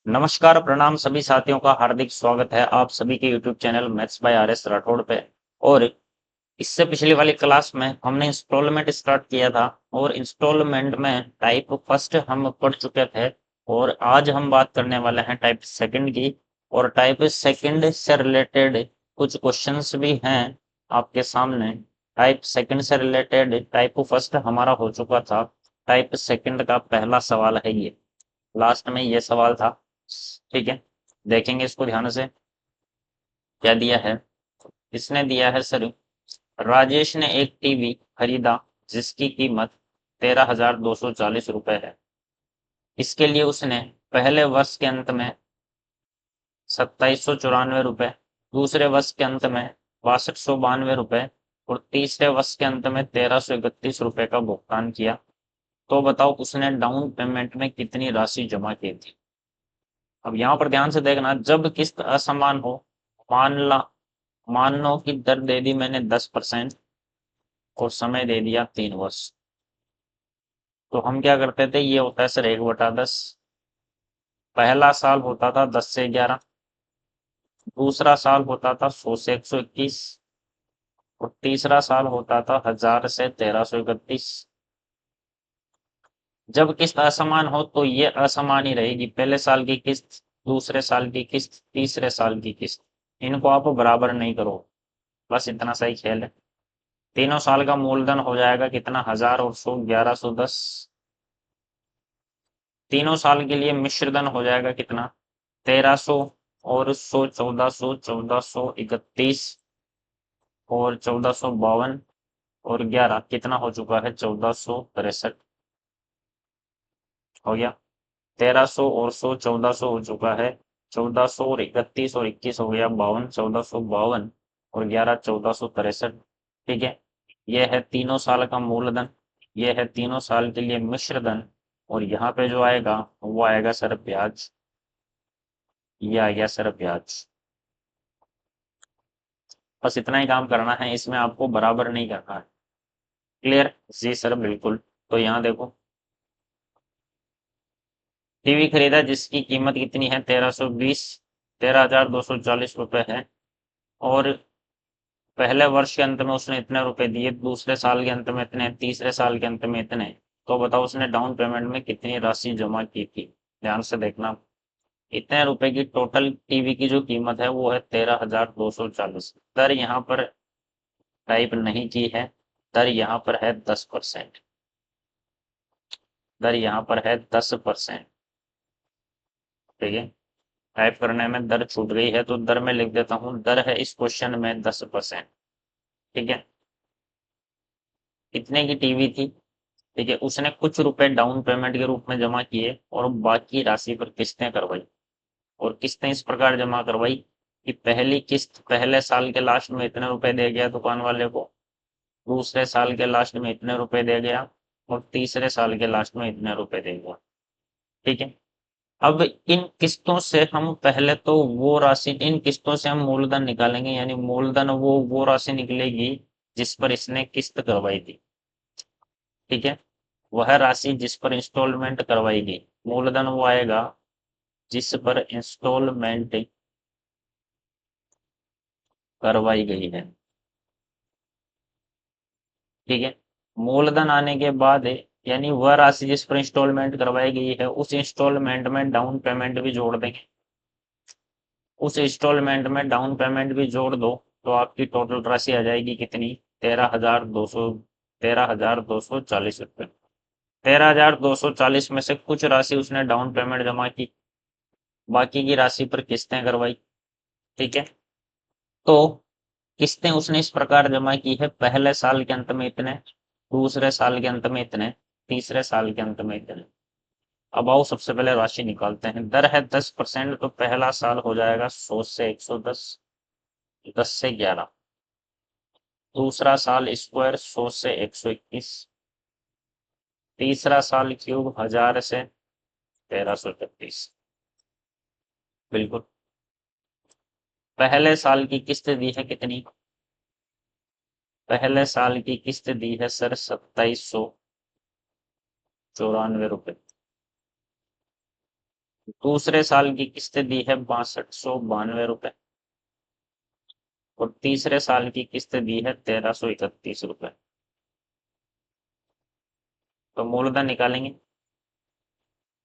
नमस्कार, प्रणाम सभी साथियों का हार्दिक स्वागत है आप सभी के YouTube channel maths by R S Rathore पे। और इससे पिछली वाली क्लास में हमने इंस्टॉलमेंट स्टार्ट किया था और इंस्टॉलमेंट में टाइप फर्स्ट हम पढ़ चुके थे। और आज हम बात करने वाले हैं टाइप सेकंड की। और टाइप सेकंड से रिलेटेड कुछ क्वेश्चंस भी हैं आपके सामने। टाइप सेकंड से रिलेटेड टाइप फर्स्ट हमारा हो चुका था। टाइप सेकंड का पहला सवाल है ये। लास्ट में ये सवाल था। ठीक है, देखेंगे इसको ध्यान से। क्या दिया है? इसने दिया है सर, राजेश ने एक टीवी खरीदा जिसकी कीमत 13,240 रुपए है। इसके लिए उसने पहले वर्ष के अंत में 2794 रुपए, दूसरे वर्ष के अंत में 6292 रुपए और तीसरे वर्ष के अंत में 1331 रुपए का भुगतान किया। तो बताओ उसने डाउन पेमेंट में कितनी राशि जमा की थी। अब यहाँ पर ध्यान से देखना, जब किस्त असमान हो, मान ला मान लो कि दर दे दी मैंने 10% और समय दे दिया 3 वर्ष। तो हम क्या करते थे, ये होता है सर 1/10। पहला साल होता था 10 से 11, दूसरा साल होता था 100 से 121 और तीसरा साल होता था 1000 से 1331। जब किस्त असमान हो तो ये असमान ही रहेगी, पहले साल की किस्त, दूसरे साल की किस्त, तीसरे साल की किस्त, इनको आप बराबर नहीं करो। बस इतना सही खेल है। तीनों साल का मूलधन हो जाएगा कितना, 1000 और 100, 1110। तीनों साल के लिए मिश्र धन हो जाएगा कितना, 1300 और 100, 1400, 1431 और 1452 और 11 कितना हो चुका है, 1463 हो गया। 1300 और 100, 1400 हो चुका है, 1400 और 31 और 21 हो गया 52, 1452 और 11 1463। ठीक है, यह है तीनों साल का मूलधन, यह है तीनों साल के लिए मिश्र धन। और यहाँ पे जो आएगा वो आएगा सर ब्याज। ये आ गया सर ब्याज। बस इतना ही काम करना है, इसमें आपको बराबर नहीं करना है। क्लियर? जी सर बिल्कुल। तो यहाँ देखो, टीवी खरीदा जिसकी कीमत कितनी है, 1320, 13,240 रुपए है। और पहले वर्ष के अंत में उसने इतने रुपए दिए, दूसरे साल के अंत में इतने, तीसरे साल के अंत में इतने। तो बताओ उसने डाउन पेमेंट में कितनी राशि जमा की थी। ध्यान से देखना, इतने रुपए की टोटल टीवी की जो कीमत है वो है 13,240। दर यहाँ पर टाइप नहीं की है, दर यहाँ पर है 10%। दर यहाँ पर है 10%। ठीक है, टाइप करने में दर छूट गई है तो दर में लिख देता हूँ, दर है इस क्वेश्चन में 10%। ठीक है, इतने की टीवी थी। ठीक है, उसने कुछ रुपए डाउन पेमेंट के रूप में जमा किए और बाकी राशि पर किस्तें करवाई। और किस्तें इस प्रकार जमा करवाई कि पहली किस्त पहले साल के लास्ट में इतने रुपए दे गया दुकान वाले को, दूसरे साल के लास्ट में इतने रुपए दे गया और तीसरे साल के लास्ट में इतने रुपए दे गया। ठीक है, अब इन किस्तों से हम पहले तो वो राशि, इन किस्तों से हम मूलधन निकालेंगे, यानी मूलधन वो राशि निकलेगी जिस पर इसने किस्त करवाई थी। ठीक है, वह राशि जिस पर इंस्टॉलमेंट करवाई गई, मूलधन वो आएगा जिस पर इंस्टॉलमेंट करवाई गई है। ठीक है, मूलधन आने के बाद यानी वह राशि जिस पर इंस्टॉलमेंट करवाई गई है उस इंस्टॉलमेंट में डाउन पेमेंट भी जोड़ देंगे। उस इंस्टॉलमेंट में डाउन पेमेंट भी जोड़ दो तो आपकी टोटल राशि आ जाएगी कितनी, 13,240 रुपये। 13,240 में से कुछ राशि उसने डाउन पेमेंट जमा की, बाकी की राशि पर किस्तें करवाई। ठीक है, तो किस्तें उसने इस प्रकार जमा की है, पहले साल के अंत में इतने, दूसरे साल के अंत में इतने, तीसरे साल के अंत में इतने। अब आओ सबसे पहले राशि निकालते हैं। दर है 10%, तो पहला साल हो जाएगा 100 से 110, 10 से 11। दूसरा साल स्क्वायर 100 से 121, तीसरा साल क्यूब 1000 से 1331। बिल्कुल, पहले साल की किस्त दी है कितनी, पहले साल की किस्त दी है सर 2794 रुपए। दूसरे साल की किस्त दी है 6292 रुपए और तीसरे साल की किस्त दी है 1331 रुपए। तो मूलधन निकालेंगे।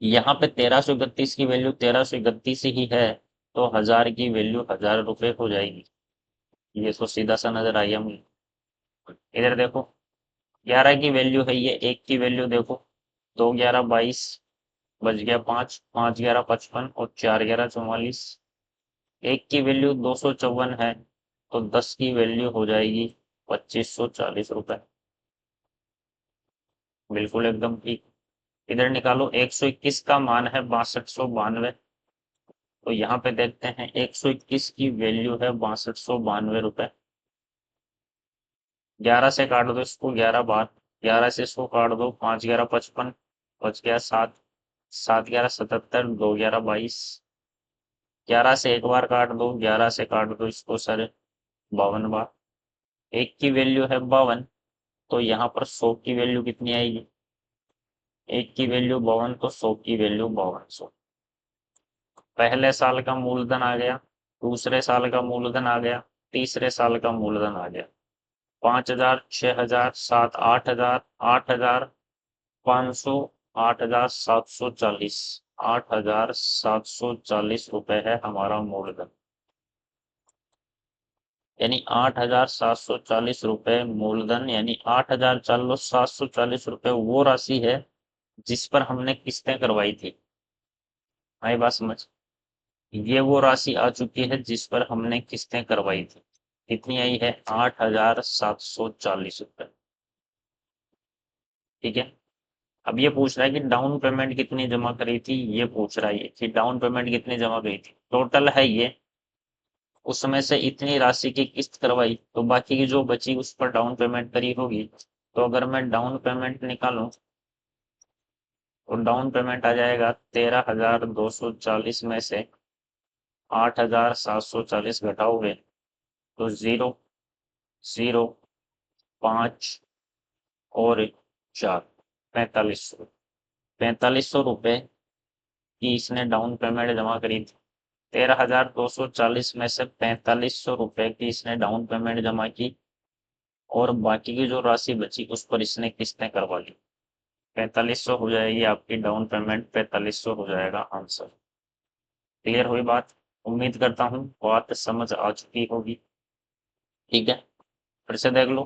यहाँ पे 1331 की वैल्यू 1331 ही है, तो 1000 की वैल्यू 1000 रुपए हो जाएगी। ये तो सीधा सा नजर आई हमें। इधर देखो, 11 की वैल्यू है ये, 1 की वैल्यू देखो, 2 11 22, बच गया 5, 5 11 55 और 4 11 44। 1 की वैल्यू 254 है, तो 10 की वैल्यू हो जाएगी 2540 रुपए। बिल्कुल एकदम ठीक। इधर निकालो, 121 का मान है 6292। तो यहाँ पे देखते हैं 121 की वैल्यू है 6292 रुपए। 11 से काट दो इसको 11 बार, 11 से इसको काट दो, 5 11 55, बच गया 7, 7 11 77, 2 11 22। 11 से एक बार काट दो, 11 से काट दो इसको सर 52 बार। 1 की वैल्यू है 52, तो यहाँ पर 100 की वैल्यू कितनी आएगी? 1 की वैल्यू 52, तो 100 की वैल्यू 5200। पहले साल का मूलधन आ गया, दूसरे साल का मूलधन आ गया, तीसरे साल का मूलधन आ गया। 5000, 6000, 7 8000, 8000, 500, 8740, 8740 रुपए है हमारा मूलधन। यानी 8740 रुपए मूलधन, यानी 8740 रुपए वो राशि है जिस पर हमने किस्तें करवाई थी। आई बात समझ? ये वो राशि आ चुकी है जिस पर हमने किस्तें करवाई थी। कितनी आई है? 8740 रुपए। ठीक है। अब ये पूछ रहा है कि डाउन पेमेंट कितनी जमा करी थी, ये पूछ रहा है कि डाउन पेमेंट कितनी जमा करी थी। टोटल है ये, उसमें से इतनी राशि की किस्त करवाई, तो बाकी की जो बची उस पर डाउन पेमेंट करी होगी। तो अगर मैं डाउन पेमेंट निकालूं, तो डाउन पेमेंट आ जाएगा 13,240 में से 8,740 घटाओगे तो 0, 0, 5 और 4, 4500। 4500 रुपए की इसने डाउन पेमेंट जमा करी थी। 13,240 में से 4500 रुपए की इसने डाउन पेमेंट जमा की और बाकी की जो राशि बची उस पर इसने किस्तें करवा ली। 4500 हो जाएगी आपकी डाउन पेमेंट, 4500 हो जाएगा आंसर। क्लियर हुई बात? उम्मीद करता हूँ बात समझ आ चुकी होगी। ठीक है, फिर से देख लो।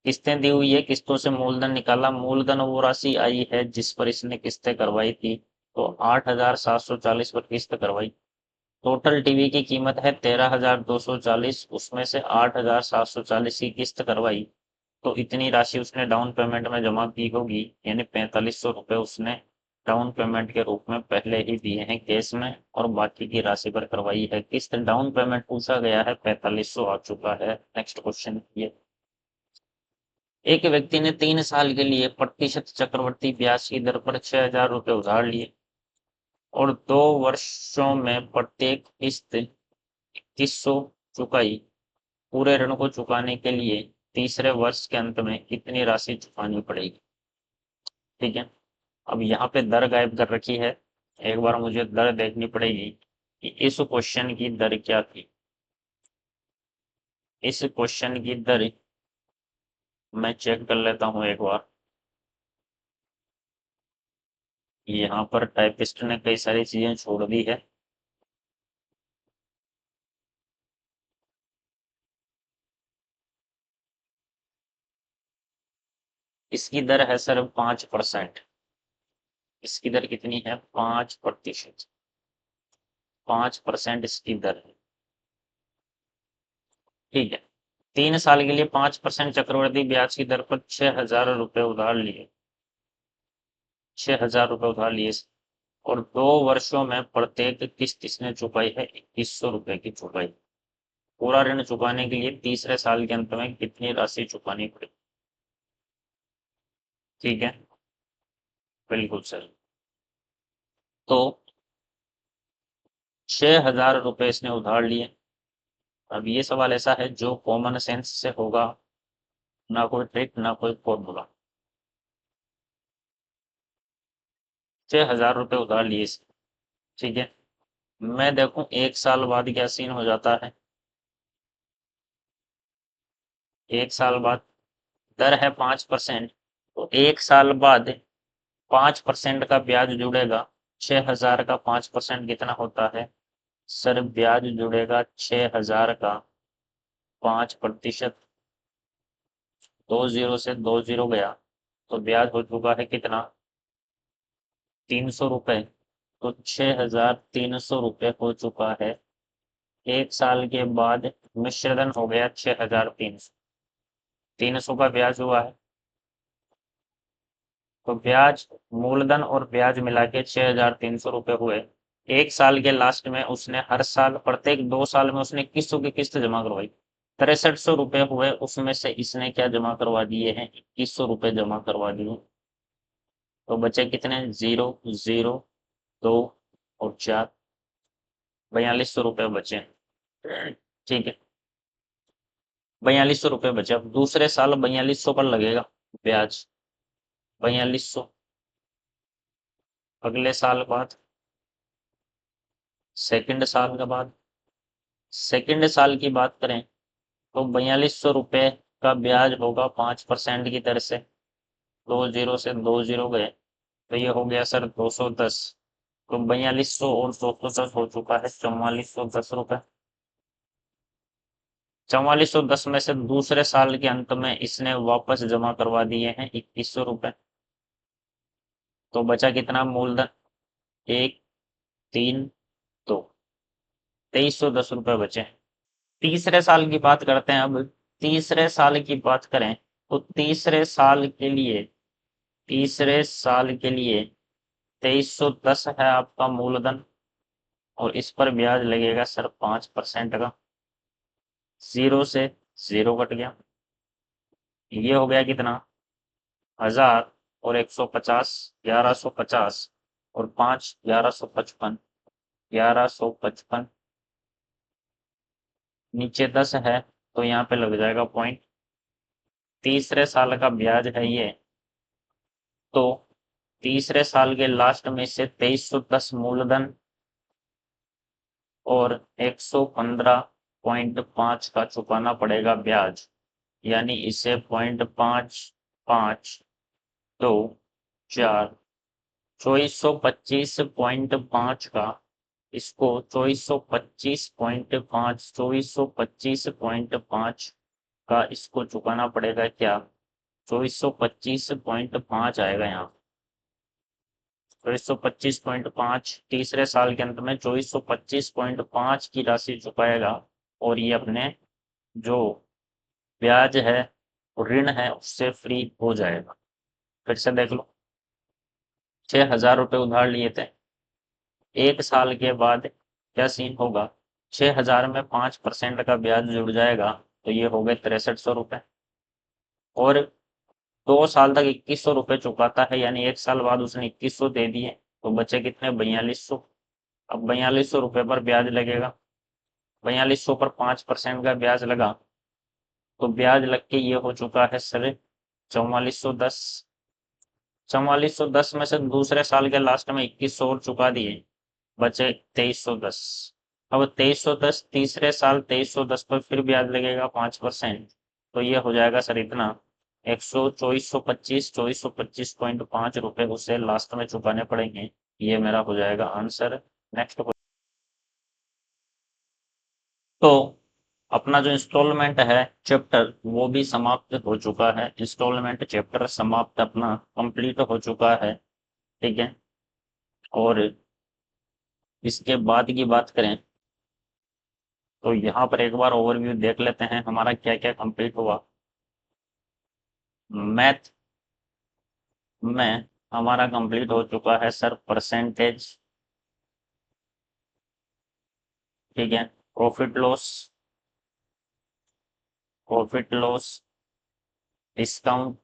किस्तें दी हुई है, किस्तों से मूलधन निकाला, मूलधन वो राशि आई है जिस पर इसने किस्तें करवाई थी, तो 8740 पर किस्त करवाई। टोटल टीवी की कीमत है 13,240, उसमें से 8,740 की किस्त करवाई, तो इतनी राशि उसने डाउन पेमेंट में जमा की होगी, यानी 4500 रुपए उसने डाउन पेमेंट के रूप में पहले ही दिए हैं कैश में, और बाकी की राशि पर करवाई है किस्त। डाउन पेमेंट पूछा गया है, 4500 आ चुका है। नेक्स्ट क्वेश्चन ये, एक व्यक्ति ने 3 साल के लिए प्रतिशत चक्रवृद्धि ब्याज की दर पर 6,000 रुपए उधार लिए और 2 वर्षों में प्रत्येक किस्त 2100 चुकाई। पूरे ऋण को चुकाने के लिए तीसरे वर्ष के अंत में कितनी राशि चुकानी पड़ेगी? ठीक है। अब यहाँ पे दर गायब कर रखी है, एक बार मुझे दर देखनी पड़ेगी कि इस क्वेश्चन की दर क्या थी। इस क्वेश्चन की दर मैं चेक कर लेता हूँ एक बार। यहाँ पर टाइपिस्ट ने कई सारी चीजें छोड़ दी है। इसकी दर है सर 5%। इसकी दर कितनी है? 5%। 5% इसकी दर है। ठीक है। 3 साल के लिए 5% चक्रवृद्धि ब्याज की दर पर 6,000 रुपए उधार लिए, 6,000 रुपए उधार लिए और 2 वर्षों में प्रत्येक किस्त इसने चुकाई है 2100 रुपए की चुकाई। पूरा ऋण चुकाने के लिए तीसरे साल के अंत में कितनी राशि चुकानी पड़ेगी? ठीक है, बिल्कुल सर। तो 6,000 रुपए इसने उधार लिए। अब ये सवाल ऐसा है जो कॉमन सेंस से होगा, ना कोई ट्रिक ना कोई फॉर्मूला। 6,000 रुपए उधार लिए, ठीक है, मैं देखूं 1 साल बाद क्या सीन हो जाता है। 1 साल बाद दर है 5%, तो 1 साल बाद 5% का ब्याज जुड़ेगा। 6,000 का 5% कितना होता है सर? ब्याज जुड़ेगा 6,000 का 5%। 2 जीरो से 2 जीरो गया, तो ब्याज हो चुका है कितना? 300 रुपये। तो 6,300 रुपये हो चुका है। 1 साल के बाद मिश्रधन हो गया 6,300। 300 का ब्याज हुआ है, तो ब्याज, मूलधन और ब्याज मिला के 6,300 रुपये हुए। 1 साल के लास्ट में उसने हर साल, प्रत्येक 2 साल में उसने 2100 की किस्त जमा करवाई। 6300 रुपये हुए, उसमें से इसने क्या जमा करवा दिए हैं? 2100 रुपये जमा करवा दिए। तो बचे कितने? 0, 0, 2 और 4, 4200 रुपये बचे। ठीक है, 4200 रुपये बचे। अब दूसरे साल 4200 पर लगेगा ब्याज, 4200। अगले साल बाद, सेकंड साल के बाद, सेकंड साल की बात करें तो 4200 रुपये का ब्याज होगा 5% की दर से। 2 जीरो से 2 जीरो गए, तो ये हो गया सर 210। तो 4200 और 210 हो चुका है 4410 रुपये। 4410 में से दूसरे साल के अंत में इसने वापस जमा करवा दिए हैं 2100 रुपये। तो बचा कितना मूलधन? 1, 3, 2, 2310 रुपये बचे। तीसरे साल की बात करते हैं अब। तीसरे साल की बात करें तो तीसरे साल के लिए 2310 है आपका मूलधन, और इस पर ब्याज लगेगा सर 5% का। 0 से 0 कट गया, ये हो गया कितना? 1000 और 150, 1150 और 5, 1155। 1155 नीचे 10 है, तो यहाँ पे लग जाएगा पॉइंट। तीसरे साल का ब्याज है ये। तो तीसरे साल के लास्ट में से 2310 मूलधन और 115.5 का चुकाना पड़ेगा ब्याज, यानी इसे 0.5524, 2425.5 का, इसको 2425.5, 2425.5 का इसको चुकाना पड़ेगा। क्या? 2425.5 आएगा यहाँ। 2425.5 तीसरे साल के अंत में 2425.5 की राशि चुकाएगा, और ये अपने जो ब्याज है, ऋण है, उससे फ्री हो जाएगा। फिर से देख लो, 6,000 रुपये उधार लिए थे। 1 साल के बाद क्या सीन होगा? 6,000 में 5% का ब्याज जुड़ जाएगा, तो ये हो गए 6300 रुपये। और 2 साल तक 2100 रुपये चुकाता है, यानी 1 साल बाद उसने 2100 दे दिए, तो बचे कितने? 4200। अब 4200 रुपये पर ब्याज लगेगा। 4200 पर 5% का ब्याज लगा, तो ब्याज लग के ये हो चुका है सर 4410। 4410 में से दूसरे साल के लास्ट में 2100 और चुका दिए, बचे 2310। अब 2310, तीसरे साल 2310 पर फिर ब्याज लगेगा 5%, तो ये हो जाएगा सर इतना 2425 उसे लास्ट में चुकाने पड़ेंगे। ये मेरा हो जाएगा आंसर। नेक्स्ट। तो अपना जो इंस्टॉलमेंट है चैप्टर, वो भी समाप्त हो चुका है। इंस्टॉलमेंट चैप्टर समाप्त, अपना कंप्लीट हो चुका है। ठीक है, और इसके बाद की बात करें तो यहाँ पर एक बार ओवरव्यू देख लेते हैं हमारा क्या क्या कंप्लीट हुआ। मैथ में हमारा कंप्लीट हो चुका है सर परसेंटेज। ठीक है, profit loss, profit loss, discount,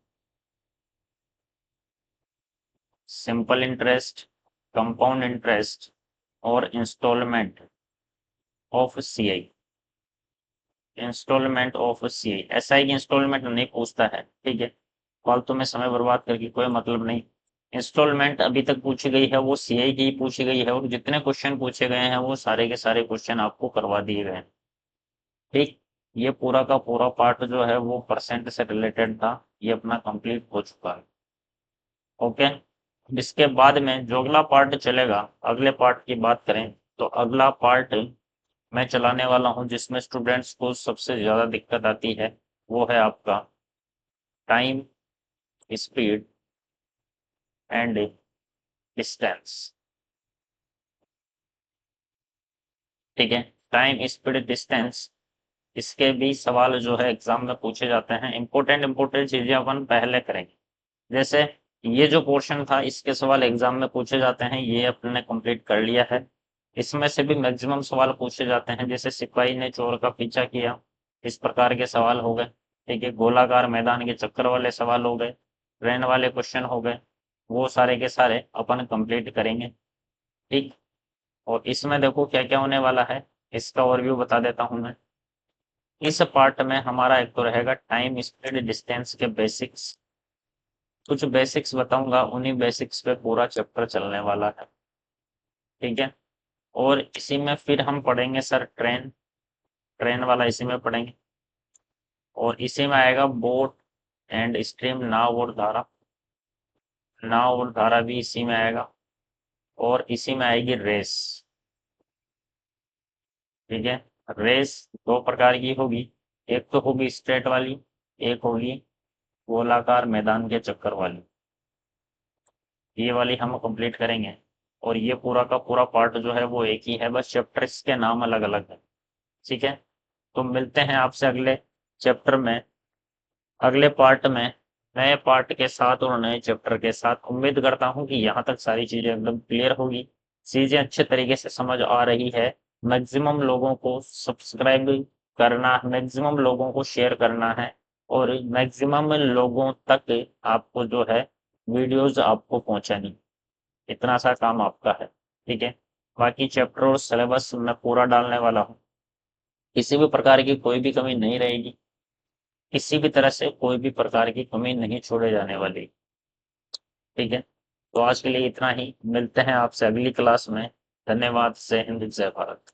simple interest, compound interest और instalment of CI. Instalment of CI, SI की इंस्टॉलमेंट नहीं पूछता है। ठीक है, फालतू में समय बर्बाद करके कोई मतलब नहीं। इंस्टॉलमेंट अभी तक पूछी गई है वो सीआई की पूछी गई है, और जितने क्वेश्चन पूछे गए हैं वो सारे के सारे क्वेश्चन आपको करवा दिए गए हैं। ठीक, ये पूरा का पूरा पार्ट जो है वो परसेंट से रिलेटेड था, ये अपना कंप्लीट हो चुका है। ओके, इसके बाद में जो अगला पार्ट चलेगा, अगले पार्ट की बात करें तो अगला पार्ट मैं चलाने वाला हूं जिसमें स्टूडेंट्स को सबसे ज़्यादा दिक्कत आती है, वो है आपका टाइम, स्पीड एंड डिस्टेंस। ठीक है, टाइम, स्पीड, डिस्टेंस, इसके भी सवाल जो है एग्जाम में पूछे जाते हैं। इंपॉर्टेंट इंपॉर्टेंट चीजें अपन पहले करेंगे, जैसे ये जो पोर्शन था इसके सवाल एग्जाम में पूछे जाते हैं, ये अपने कंप्लीट कर लिया है। इसमें से भी मैक्सिमम सवाल पूछे जाते हैं, जैसे सिपाही ने चोर का पीछा किया, इस प्रकार के सवाल हो गए। ठीक है, गोलाकार मैदान के चक्कर वाले सवाल हो गए, ट्रेन वाले क्वेश्चन हो गए, वो सारे के सारे अपन कंप्लीट करेंगे। ठीक, और इसमें देखो क्या क्या होने वाला है, इसका ओवरव्यू बता देता हूं मैं। इस पार्ट में हमारा एक तो रहेगा टाइम, स्पीड, डिस्टेंस के बेसिक्स, कुछ बेसिक्स बताऊंगा, उन्हीं बेसिक्स पे पूरा चैप्टर चलने वाला है। ठीक है, और इसी में फिर हम पढ़ेंगे सर ट्रेन, ट्रेन वाला इसी में पढ़ेंगे, और इसी में आएगा बोट एंड स्ट्रीम, नाव और धारा, नाव और धारा भी इसी में आएगा, और इसी में आएगी रेस। ठीक है, रेस दो प्रकार की होगी, एक तो होगी स्ट्रेट वाली, एक होगी गोलाकार मैदान के चक्कर वाली। ये वाली हम कंप्लीट करेंगे, और ये पूरा का पूरा पार्ट जो है वो एक ही है, बस चैप्टर्स के नाम अलग अलग है। ठीक है, तो मिलते हैं आपसे अगले चैप्टर में, अगले पार्ट में, नए पार्ट के साथ और नए चैप्टर के साथ। उम्मीद करता हूँ कि यहाँ तक सारी चीजें एकदम क्लियर होगी, चीजें अच्छे तरीके से समझ आ रही है। मैक्सिमम लोगों को सब्सक्राइब करना, मैक्सिमम लोगों को शेयर करना है, और मैक्सिमम लोगों तक आपको जो है वीडियोस आपको पहुंचानी, इतना सा काम आपका है। ठीक है, बाकी चैप्टर और सिलेबस मैं पूरा डालने वाला हूँ, किसी भी प्रकार की कोई भी कमी नहीं रहेगी, किसी भी तरह से कोई भी प्रकार की कमी नहीं छोड़े जाने वाली। ठीक है, तो आज के लिए इतना ही, मिलते हैं आपसे अगली क्लास में। धन्यवाद, जय हिंद, जय भारत।